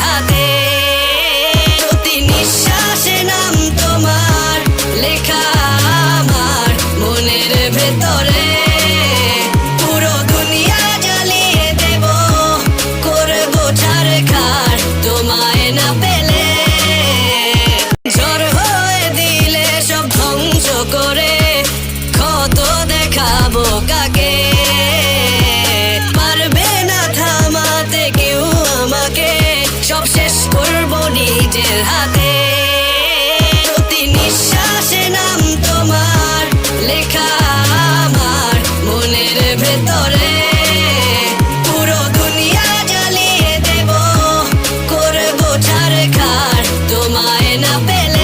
হাতে। প্রতি নিঃশ্বাসে নাম তোমার লেখা আমার মনের ভেতরে। পুরো দুনিয়া জ্বালিয়ে দেব, করবো ছারখার তোমায় না পেলে। ঝড় হয়ে দিলে সব ধ্বংস করে ক্ষত দেখাবো কাকে। পারবে না থামাতে কেউ আমাকে, সব শেষ করবো নিজের হাতে। প্রতি নিঃশ্বাসে নাম তোমার লেখা আমার মনের ভেতরে। পুরো দুনিয়া জ্বালিয়ে দেব, করবো ছারখার তোমায় না পেলে।